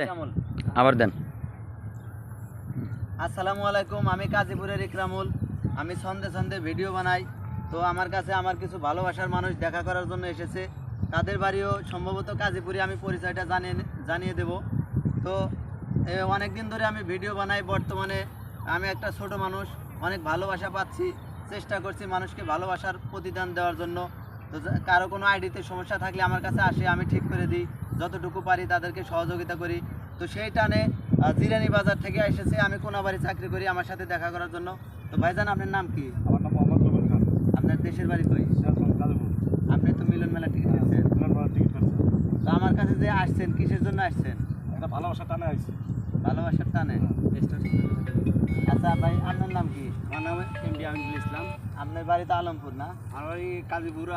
ইকরামুল। আবার দেন। আসসালামু আলাইকুম, আমি গাজীপুরের ইকরামুল। আমি সন্ধে সন্ধে ভিডিও বানাই। তো আমার কাছে আমার কিছু ভালোবাসার মানুষ দেখা করার জন্য এসেছে। তাদের বাড়িও সম্ভবত গাজীপুরে, আমি পরিচয়টা জানিয়ে দেব। তো অনেক দিন ধরে আমি ভিডিও বানাই। বর্তমানে আমি একটা ছোট মানুষ, অনেক ভালোবাসা পাচ্ছি। চেষ্টা করছি মানুষকে ভালোবাসার প্রতিদান দেওয়ার জন্য। তো কারো কোনো আইডিতে সমস্যা থাকলে আমার কাছে আসে, আমি ঠিক করে দিই। যতটুকু পারি তাদেরকে সহযোগিতা করি। তো সেই টানে জিরানি বাজার থেকে এসেছে। আমি কোনাবাড়ি চাকরি করি, আমার সাথে দেখা করার জন্য। তো ভাইজান, আপনার নাম কি? আমার নাম মোহাম্মদ রবিন খান। আপনার দেশের বাড়ি কই? গাজীপুর। আপনি তো মিলন মেলা টিকিট কাটছেন। টিকিট কাটছে। তো আমার কাছে যে আসছেন, কিসের জন্য আসছেন? একটা ভালোবাসা টানে আসছে। ভালোবাসার টানে। আচ্ছা ভাই, আপনার নাম কি? আমার নাম এমডি আমিনুল ইসলাম। আপনার বাড়ি তো আলমপুর না? আমার বাড়ি গাজীপুর,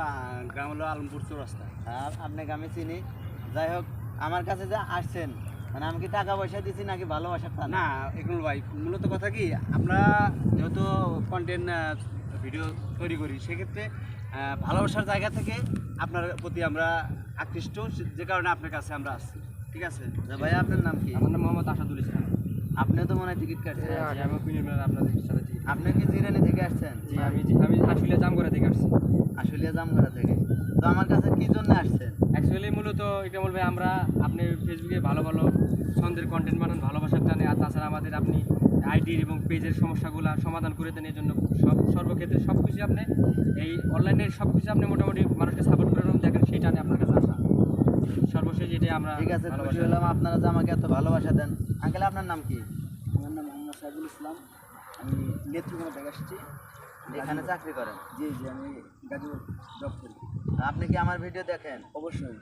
গ্রাম হলো আলমপুর চৌরাস্তা। আর আপনাকে আমি চিনি। যাই হোক, আমার কাছে যে আসছেন, মানে আমি কি টাকা পয়সা দিচ্ছি নাকি ভালোবাসার টানে? না, এগুলো ভাই মূলত কথা কি, আমরা যেহেতু কন্টেন্ট ভিডিও তৈরি করি, সেক্ষেত্রে ভালোবাসার জায়গা থেকে আপনার প্রতি আমরা আকৃষ্ট, যে কারণে আপনার কাছে আমরা আসছি। ঠিক আছে ভাই, আপনার নাম কি? আমার নাম মোহাম্মদ আসাদুল ইসলাম। আপনি তো মনে হয় টিকিট কাটছেন। আমি মিলন মেলা আপনাদের সাথে। আপনি কি জিরানি থেকে আসছেন? আমি আসলে জামগড়া থেকে আসছি। আসলে জামগড়া থেকে। তো আমার কাছে কি জন্য আসছেন? অ্যাকচুয়ালি মূলত ইকরামুল ভাই, আমরা আপনি ফেসবুকে ভালো ভালো ছন্দের কন্টেন্ট বানান ভালোবাসার টানে, আর তাছাড়া আমাদের আপনি আইডির এবং পেজের সমস্যাগুলো সমাধান করে দেন। এই জন্য সর্বক্ষেত্রে সব কিছু আপনি এই অনলাইনের সব কিছু আপনি মোটামুটি মানুষকে সাপোর্ট করে দেখেন, সেই টানে আপনার কাছে আসা। সর্বশেষ এটাই আমরা ঠিক আছে, খুশি হলাম আপনারা যে আমাকে এত ভালোবাসা দেন। আঙ্কেল, আপনার নাম কি? আমার নাম মোহাম্মদ সাইদুল ইসলাম। আমি নেত্রকোনা থেকে আসছি। এখানে চাকরি করেন? জি জি, আমি গাজীপুর জব করি। আপনি কি আমার ভিডিও দেখেন? অবশ্যই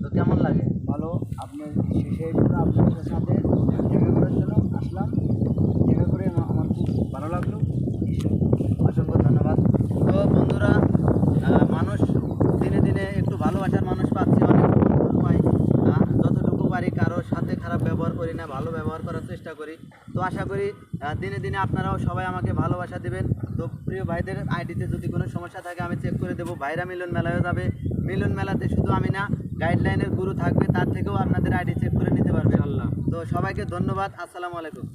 তো কেমন লাগে? ভালো। আপনার শেষে আপনাদের সাথে দেখা করার জন্য আসলাম। দেখা করে আমার খুব ভালো লাগলো। অসংখ্য ধন্যবাদ। তো বন্ধুরা, মানুষ দিনে দিনে একটু ভালোবাসার মানুষ পাচ্ছি, অনেক পাই। যতটুকু পারি কারোর সাথে খারাপ ব্যবহার করি না, ভালো ব্যবহার করার চেষ্টা করি। তো আশা করি দিনে দিনে আপনারাও সবাই আমাকে ভালোবাসা দেবেন। তো প্রিয় ভাইদের আইডিতে যদি কোনো সমস্যা থাকে আমি চেক করে দেবো। ভাইরা মিলন মেলায়ও যাবে। মিলন মেলাতে শুধু আমি না, গাইডলাইনের গুরু থাকবে, তার থেকেও আপনাদের আইডি চেক করে নিতে পারবে। আল্লাহ। তো সবাইকে ধন্যবাদ। আসসালামু আলাইকুম।